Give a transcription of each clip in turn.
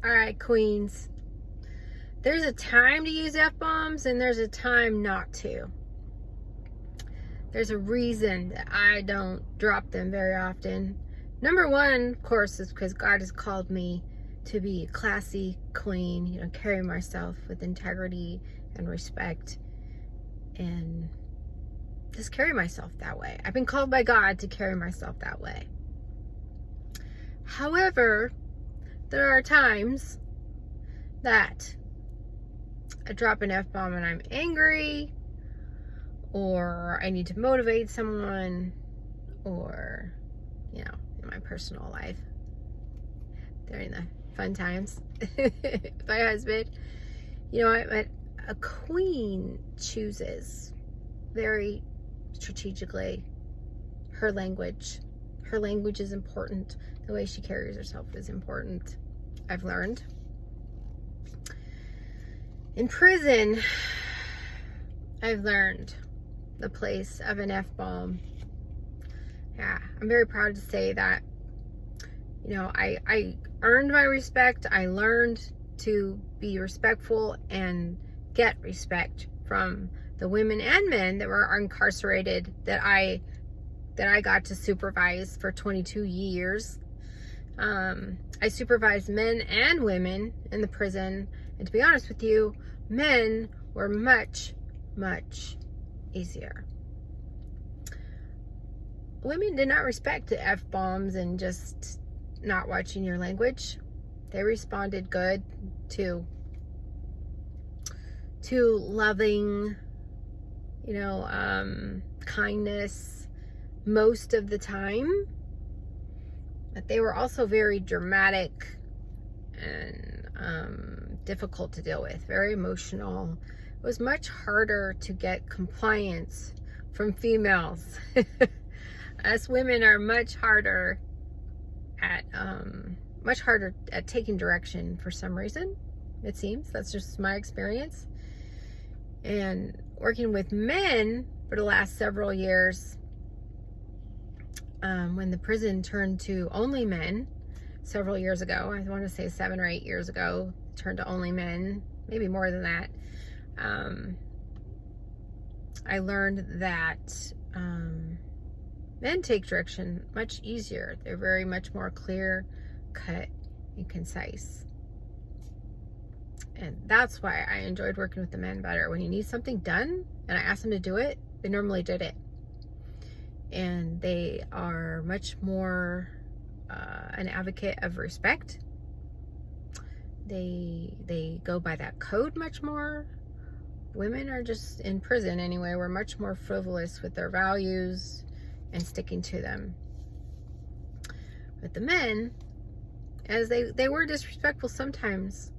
All right, queens. There's a time to use F-bombs and there's a time not to. There's a reason that I don't drop them very often. Number one, of course, is because God has called me to be a classy queen, carry myself with integrity and respect and just carry myself that way. I've been called by God to carry myself that way. However, there are times that I drop an F-bomb and I'm angry, or I need to motivate someone, or, in my personal life, during the fun times with my husband. A queen chooses very strategically her language. Her language is important. The way she carries herself is important. I've learned. In prison, I've learned the place of an F-bomb. Yeah, I'm very proud to say that, I earned my respect. I learned to be respectful and get respect from the women and men that were incarcerated that I got to supervise for 22 years. I supervised men and women in the prison, and to be honest with you, men were much, much easier. Women did not respect the F-bombs and just not watching your language. They responded good to loving, kindness most of the time. But they were also very dramatic and difficult to deal with, very emotional. It was much harder to get compliance from females. Us women are much harder at taking direction for some reason, it seems. That's just my experience. And working with men for the last several years, when the prison turned to only men several years ago, I want to say 7 or 8 years ago, turned to only men, maybe more than that. I learned that men take direction much easier. They're very much more clear, cut, and concise. And that's why I enjoyed working with the men better. When you need something done and I asked them to do it, they normally did it. And they are much more an advocate of respect. They go by that code much more. Women are just, in prison anyway, we're much more frivolous with their values and sticking to them. But the men, as they were disrespectful sometimes,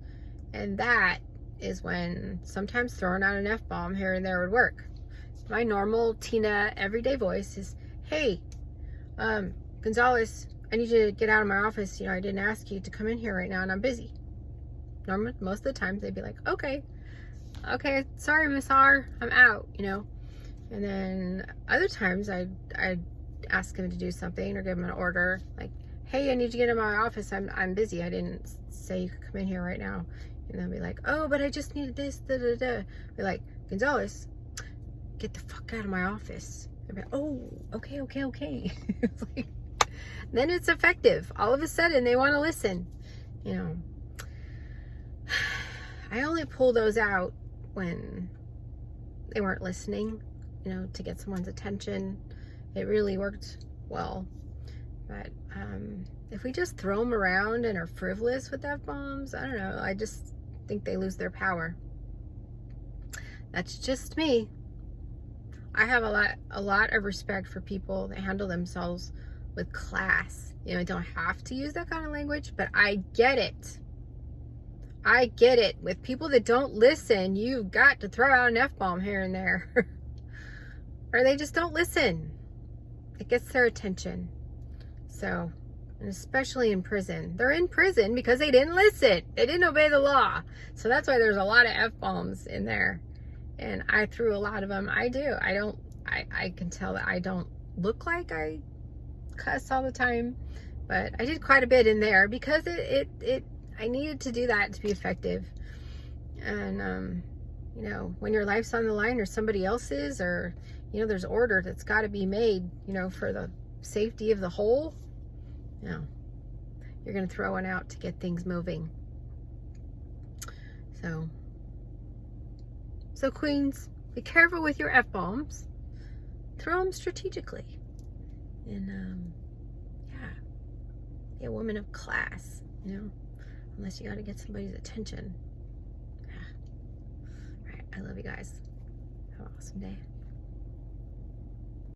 and that is when sometimes throwing out an F-bomb here and there would work. My normal Tina everyday voice is, hey, Gonzalez, I need you to get out of my office. I didn't ask you to come in here right now and I'm busy. Normally, most of the times they'd be like, okay, sorry, Miss R, I'm out, And then other times I'd ask him to do something or give him an order, like, hey, I need you to get in my office. I'm busy. I didn't say you could come in here right now. And they'll be like, oh, but I just needed this, da-da-da. Be like, Gonzalez, get the fuck out of my office. I'd be like, oh, okay. It's like, then it's effective. All of a sudden, they want to listen. I only pull those out when they weren't listening, to get someone's attention. It really worked well. But if we just throw them around and are frivolous with F-bombs, I don't know. I just think they lose their power. That's just me. I have a lot of respect for people that handle themselves with class. I don't have to use that kind of language, but I get it. With people that don't listen, you've got to throw out an F-bomb here and there. Or they just don't listen. It gets their attention. So, and especially in prison. They're in prison because they didn't listen. They didn't obey the law. So that's why there's a lot of F-bombs in there. And I threw a lot of them. I do. I can tell that I don't look like I cuss all the time. But I did quite a bit in there because I needed to do that to be effective. And, you know, when your life's on the line or somebody else's, or, you know, there's order that's got to be made, you know, for the safety of the whole, you know, you're going to throw one out to get things moving. So queens, be careful with your F-bombs. Throw them strategically. And, yeah, be a woman of class, you know, unless you got to get somebody's attention. Yeah. All right, I love you guys. Have an awesome day.